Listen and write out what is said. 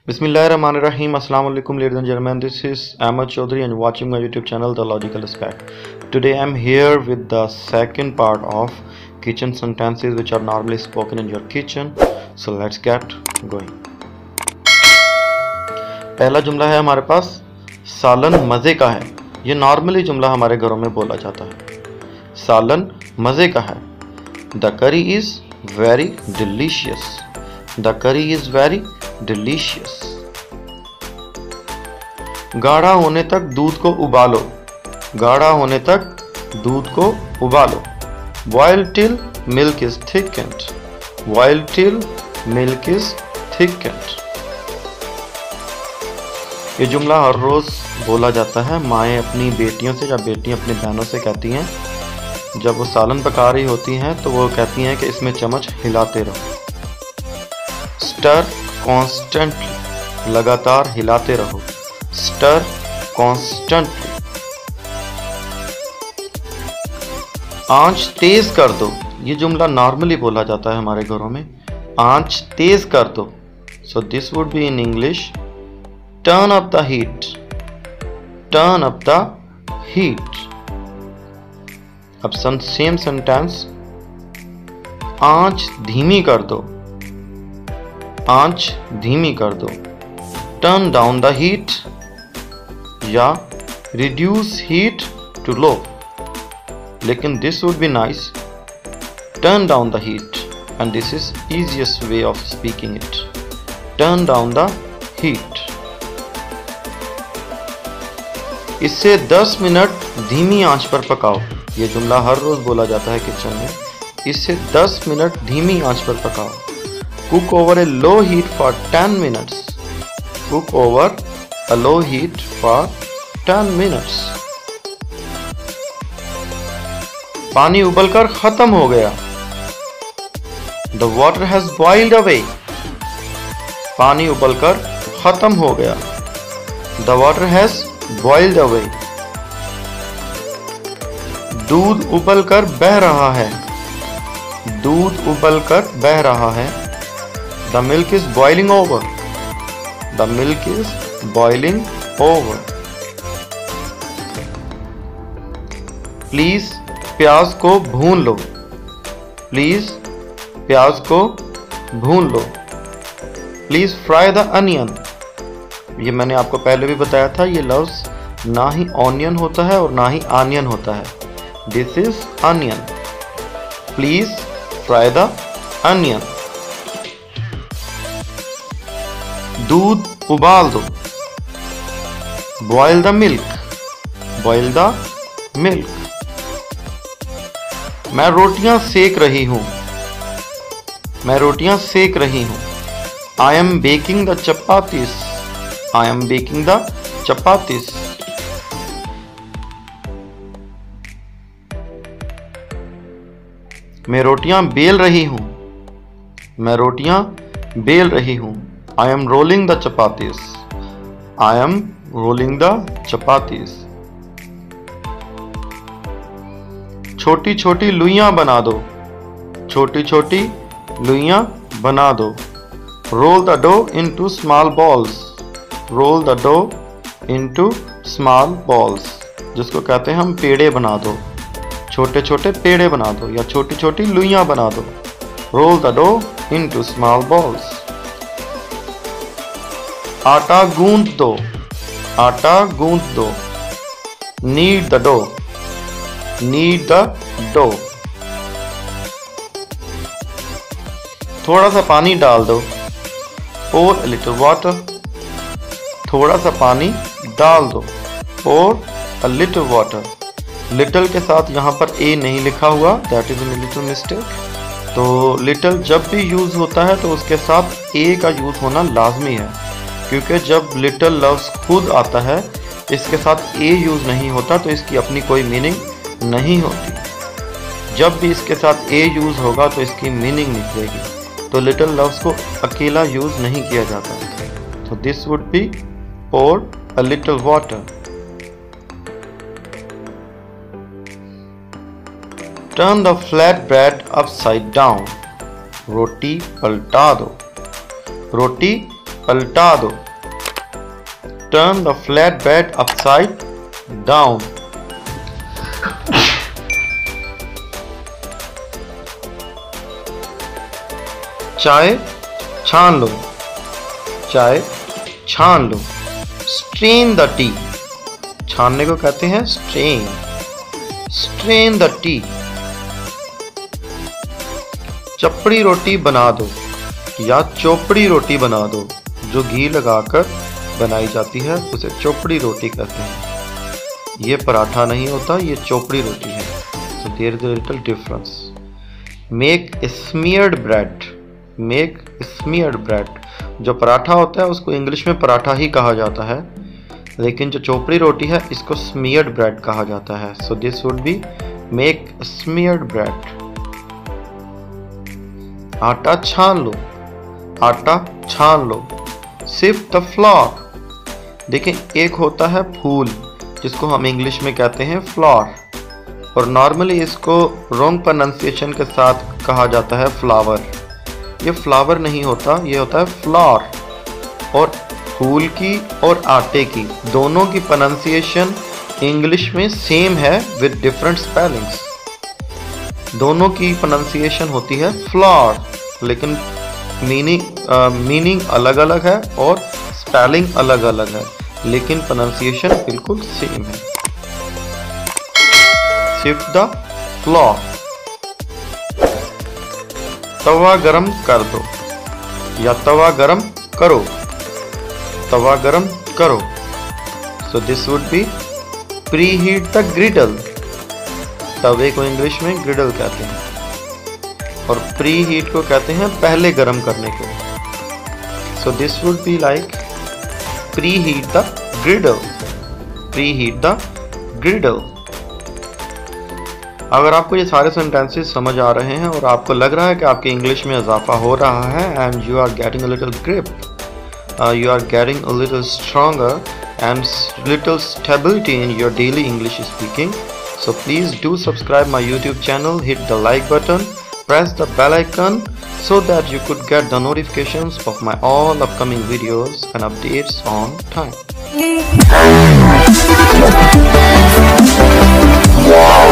Bismillahirrahmanirrahim. Assalamu alaikum, ladies and gentlemen. This is Ahmad Chaudhary and watching my YouTube channel The Logical Aspect. Today I'm here with the second part of kitchen sentences which are normally spoken in your kitchen. So let's get going. पहला जुमला है हमारे पास, सालन मज़े का है। ये normally जुमला हमारे घरों में बोला जाता है। सालन मज़े का है। The curry is very delicious. The curry is very delicious. गाढ़ा होने तक दूध को उबालो। गाढ़ा होने तक दूध को उबालो। Boil till milk is thickened. Boil till milk is thickened. ये जुमला हर रोज बोला जाता है। माएँ अपनी बेटियों से या बेटियां अपनी बहनों से कहती हैं, जब वो सालन पका रही होती हैं तो वो कहती हैं कि इसमें चम्मच हिलाते रहो। स्टर कॉन्स्टेंटली, लगातार हिलाते रहो। Stir constantly. आंच तेज कर दो। ये जुमला नॉर्मली बोला जाता है हमारे घरों में। आंच तेज कर दो। So this would be in English, turn up the heat. Turn up the heat. अब सेम सेंटेंस, आंच धीमी कर दो। आंच धीमी कर दो। टर्न डाउन द हीट या रिड्यूस हीट टू लो। लेकिन this would be nice, turn down the heat, and this is easiest way of speaking it. Turn down the heat. इसे 10 मिनट धीमी आंच पर पकाओ। ये जुमला हर रोज बोला जाता है किचन में। इसे 10 मिनट धीमी आंच पर पकाओ। Cook over A low heat for 10 minutes. Cook over a low heat for 10 minutes. पानी उबलकर खत्म हो गया। The water has boiled away. पानी उबलकर खत्म हो गया। The water has boiled away. दूध उबलकर बह रहा है। दूध उबलकर बह रहा है। The milk is boiling over. The milk is boiling over. Please प्याज को भून लो। प्लीज प्याज को भून लो। Please fry the onion. ये मैंने आपको पहले भी बताया था, ये लफ्ज ना ही ऑनियन होता है और ना ही आनियन होता है। This is onion. Please fry the onion. दूध उबाल दो। Boil the milk. Boil the milk. मैं रोटियां सेक रही हूं। मैं रोटियां सेक रही हूं। I am baking the chapatis. I am baking the chapatis. मैं रोटियां बेल रही हूं। मैं रोटियां बेल रही हूं। I am rolling the chapatis. I am rolling the chapatis. छोटी छोटी लुइयां बना दो। छोटी छोटी लुइयां बना दो। Roll the dough into small balls. Roll the dough into small balls, जिसको कहते हैं हम पेड़े बना दो। छोटे छोटे पेड़े बना दो या छोटी छोटी लुइयां बना दो। Roll the dough into small balls. आटा गूंद दो। आटा गूंद दो। Knead the dough. Knead the dough. थोड़ा सा पानी डाल दो। pour a little water. थोड़ा सा पानी डाल दो। और a little water. लिटल के साथ यहाँ पर ए नहीं लिखा हुआ, that is a little mistake। तो लिटल जब भी यूज होता है तो उसके साथ ए का यूज होना लाजमी है, क्योंकि जब लिटल लफ्ज खुद आता है इसके साथ ए यूज नहीं होता तो इसकी अपनी कोई मीनिंग नहीं होती। जब भी इसके साथ ए यूज होगा तो इसकी मीनिंग निकलेगी। तो लिटल लफ्ज को अकेला यूज नहीं किया जाता। तो this would be pour a little water. Turn the flat bread upside down. रोटी पलटा दो। रोटी पलटा दो। Turn the flat bed upside down. चाय छान लो। चाय छान लो। Strain the T. छानने को कहते हैं स्ट्रेन। Strain the tea. चपड़ी रोटी बना दो या चोपड़ी रोटी बना दो। जो घी लगाकर बनाई जाती है उसे चोपड़ी रोटी कहते हैं। ये पराठा नहीं होता, ये चोपड़ी रोटी है। So there is a little difference. Make smeared bread. Make smeared bread. जो पराठा होता है उसको इंग्लिश में पराठा ही कहा जाता है, लेकिन जो चोपड़ी रोटी है इसको smeared bread कहा जाता है। So this would be make smeared bread. आटा छान लो। आटा छान लो। Sift the flour. देखिए, एक होता है फूल जिसको हम इंग्लिश में कहते हैं फ्लावर, और नॉर्मली इसको रॉन्ग प्रोनाउंसिएशन के साथ कहा जाता है फ्लावर। ये फ्लावर नहीं होता, ये होता है फ्लावर। और फूल की और आटे की दोनों की प्रोनाउंसिएशन इंग्लिश में सेम है विद डिफरेंट स्पेलिंग्स। दोनों की प्रोनाउंसिएशन होती है फ्लावर, लेकिन मीनिंग अलग अलग है और स्पेलिंग अलग अलग है, लेकिन प्रोनाउंसिएशन बिल्कुल सेम है। Shift the floor. तवा गरम कर दो या तवा गरम करो। तवा गरम करो। So this would be preheat the ग्रिडल। तवे को इंग्लिश में ग्रिडल कहते हैं और प्रीहीट को कहते हैं पहले गरम करने को। So this would be like preheat the ग्रिडल। Preheat the ग्रिडल। अगर आपको ये सारे सेंटेंसेस समझ आ रहे हैं और आपको लग रहा है कि आपकी इंग्लिश में इजाफा हो रहा है and you are getting a little grip, you are getting a little stronger and little stability in your daily English speaking, so please do subscribe my YouTube channel, hit the like button, press the bell icon so that you could get the notifications of my all upcoming videos and updates on time. Wow.